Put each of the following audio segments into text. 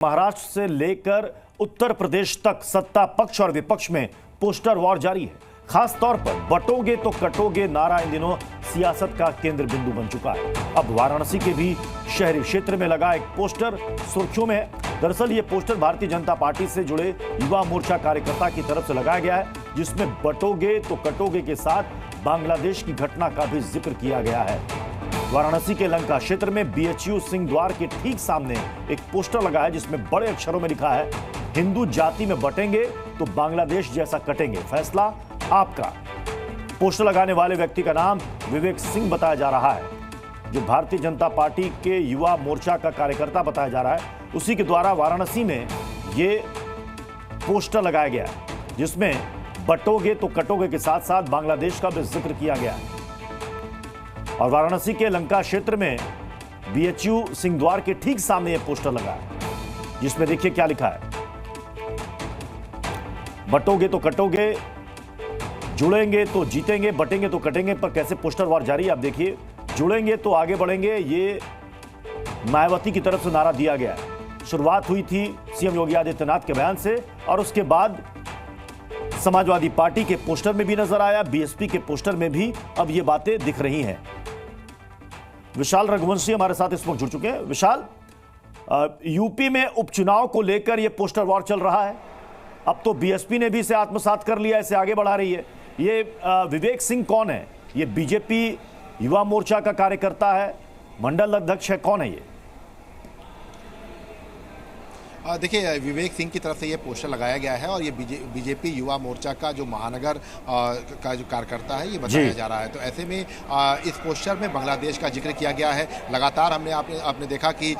महाराष्ट्र से लेकर उत्तर प्रदेश तक सत्ता पक्ष और विपक्ष में पोस्टर वॉर जारी है। खास तौर पर बटोगे तो कटोगे नारा इन दिनों सियासत का केंद्र बिंदु बन चुका है। अब वाराणसी के भी शहरी क्षेत्र में लगा एक पोस्टर सुर्खियों में है। दरअसल ये पोस्टर भारतीय जनता पार्टी से जुड़े युवा मोर्चा कार्यकर्ता की तरफ से लगाया गया है, जिसमें बटोगे तो कटोगे के साथ बांग्लादेश की घटना का भी जिक्र किया गया है। वाराणसी के लंका क्षेत्र में बीएचयू सिंह द्वार के ठीक सामने एक पोस्टर लगा है, जिसमें बड़े अक्षरों में लिखा है, हिंदू जाति में बटेंगे तो बांग्लादेश जैसा कटेंगे, फैसला आपका। पोस्टर लगाने वाले व्यक्ति का नाम विवेक सिंह बताया जा रहा है, जो भारतीय जनता पार्टी के युवा मोर्चा का कार्यकर्ता बताया जा रहा है। उसी के द्वारा वाराणसी में ये पोस्टर लगाया गया है, जिसमें बटोगे तो कटोगे के साथ साथ बांग्लादेश का भी जिक्र किया गया है। और वाराणसी के लंका क्षेत्र में बीएचयू सिंह द्वार के ठीक सामने यह पोस्टर लगा है, जिसमें देखिए क्या लिखा है, बटोगे तो कटोगे, जुड़ेंगे तो जीतेंगे, बटेंगे तो कटेंगे। पर कैसे पोस्टर वार जारी है आप देखिए। जुड़ेंगे तो आगे बढ़ेंगे, ये मायावती की तरफ से नारा दिया गया है। शुरुआत हुई थी सीएम योगी आदित्यनाथ के बयान से, और उसके बाद समाजवादी पार्टी के पोस्टर में भी नजर आया, बीएसपी के पोस्टर में भी अब ये बातें दिख रही हैं। विशाल रघुवंशी हमारे साथ इस वक्त जुड़ चुके हैं। विशाल, यूपी में उपचुनाव को लेकर यह पोस्टर वॉर चल रहा है। अब तो बीएसपी ने भी इसे आत्मसात कर लिया, इसे आगे बढ़ा रही है। ये विवेक सिंह कौन है? ये बीजेपी युवा मोर्चा का कार्यकर्ता है, मंडल अध्यक्ष है, कौन है ये? देखिए, विवेक सिंह की तरफ से ये पोस्टर लगाया गया है और ये बीजेपी युवा मोर्चा का जो महानगर का जो कार्यकर्ता है, ये बताया जा रहा है। तो ऐसे में इस पोस्टर में बांग्लादेश का जिक्र किया गया है। लगातार आपने देखा कि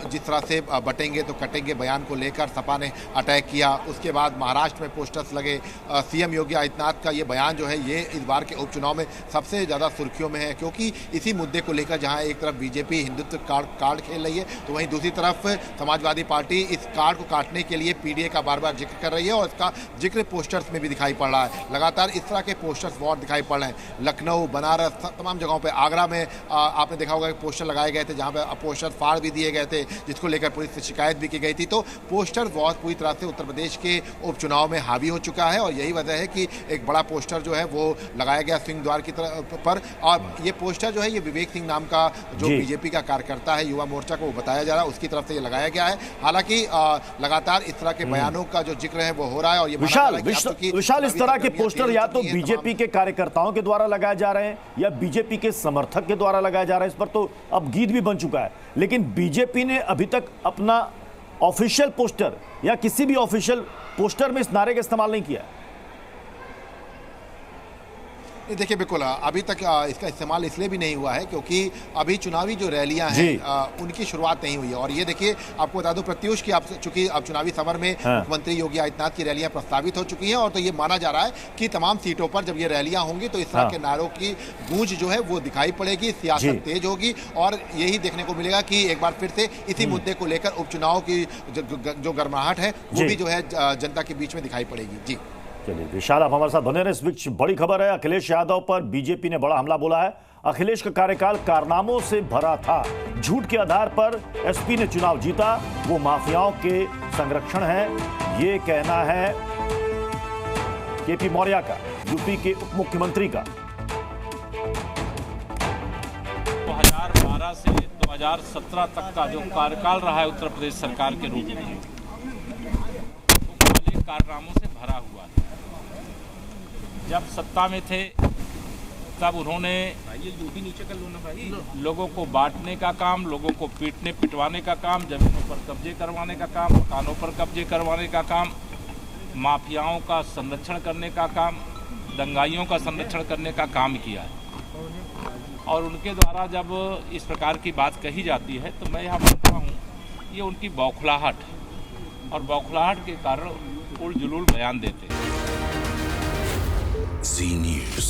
जिस तरह से बटेंगे तो कटेंगे बयान को लेकर सपा ने अटैक किया। उसके बाद महाराष्ट्र में पोस्टर्स लगे। सीएम योगी आदित्यनाथ का ये बयान जो है, ये इस बार के उपचुनाव में सबसे ज़्यादा सुर्खियों में है, क्योंकि इसी मुद्दे को लेकर जहाँ एक तरफ बीजेपी हिंदुत्व कार्ड खेल रही है, तो वहीं दूसरी तरफ समाजवादी पार्टी इस कार्ड को काटने के लिए पीडीए का बार बार जिक्र कर रही है, और इसका जिक्र पोस्टर्स में भी दिखाई पड़ रहा है। लगातार इस तरह के पोस्टर्स बहुत दिखाई पड़ रहे हैं। लखनऊ, बनारस, तमाम जगहों पे, आगरा में आपने देखा होगा कि पोस्टर लगाए गए थे, जहां पे पोस्टर फाड़ भी दिए गए थे, जिसको लेकर पुलिस से शिकायत भी की गई थी। तो पोस्टर बहुत पूरी तरह से उत्तर प्रदेश के उपचुनाव में हावी हो चुका है, और यही वजह है कि एक बड़ा पोस्टर जो है वो लगाया गया सिंह द्वार की तरफ पर। और ये पोस्टर जो है, ये विवेक सिंह नाम का जो बीजेपी का कार्यकर्ता है, युवा मोर्चा को बताया जा रहा है, उसकी तरफ से ये लगाया गया है। हालांकि लगातार इस तरह के बयानों का जो जिक्र है वो हो रहा है। और ये विशाल, इस तरह के पोस्टर या तो बीजेपी के कार्यकर्ताओं के द्वारा लगाए जा रहे हैं या बीजेपी के समर्थक के द्वारा लगाया जा रहा है। इस पर तो अब गीत भी बन चुका है, लेकिन बीजेपी ने अभी तक अपना ऑफिशियल पोस्टर या किसी भी ऑफिशियल पोस्टर में इस नारे का इस्तेमाल नहीं किया। देखिए, बिल्कुल अभी तक इसका इस्तेमाल इसलिए भी नहीं हुआ है क्योंकि अभी चुनावी जो रैलियां हैं उनकी शुरुआत नहीं हुई है। और ये देखिए, आपको बता दूं प्रत्युष की, चूंकि अब चुनावी समर में मुख्यमंत्री योगी आदित्यनाथ की रैलियां प्रस्तावित हो चुकी हैं, और तो ये माना जा रहा है कि तमाम सीटों पर जब ये रैलियां होंगी तो इस तरह के नारों की गूंज जो है वो दिखाई पड़ेगी, सियासत तेज होगी, और यही देखने को मिलेगा कि एक बार फिर से इसी मुद्दे को लेकर उपचुनाव की जो गर्माहट है वो भी जो है जनता के बीच में दिखाई पड़ेगी। जी चलिए विशाल, आप हमारे साथ बने रहे। इस बीच बड़ी खबर है, अखिलेश यादव पर बीजेपी ने बड़ा हमला बोला है। अखिलेश का कार्यकाल कारनामों से भरा था, झूठ के आधार पर एसपी ने चुनाव जीता, वो माफियाओं के संरक्षण है, ये कहना है केपी मौर्य का, यूपी के उप मुख्यमंत्री का। 2012 से 2017 तक का जो कार्यकाल रहा है उत्तर प्रदेश सरकार के रूप में, वो कारनामों से भरा हुआ है। जब सत्ता में थे तब उन्होंने लोगों को बांटने का काम, लोगों को पीटने पिटवाने का काम, जमीनों पर कब्जे करवाने का काम, मकानों पर कब्जे करवाने का काम, माफियाओं का संरक्षण करने का काम, दंगाइयों का संरक्षण करने का काम किया है। और उनके द्वारा जब इस प्रकार की बात कही जाती है तो मैं यह मानता हूँ ये उनकी बौखलाहट है, और बौखलाहट के कारण उल जुलूल बयान देते हैं। Z News।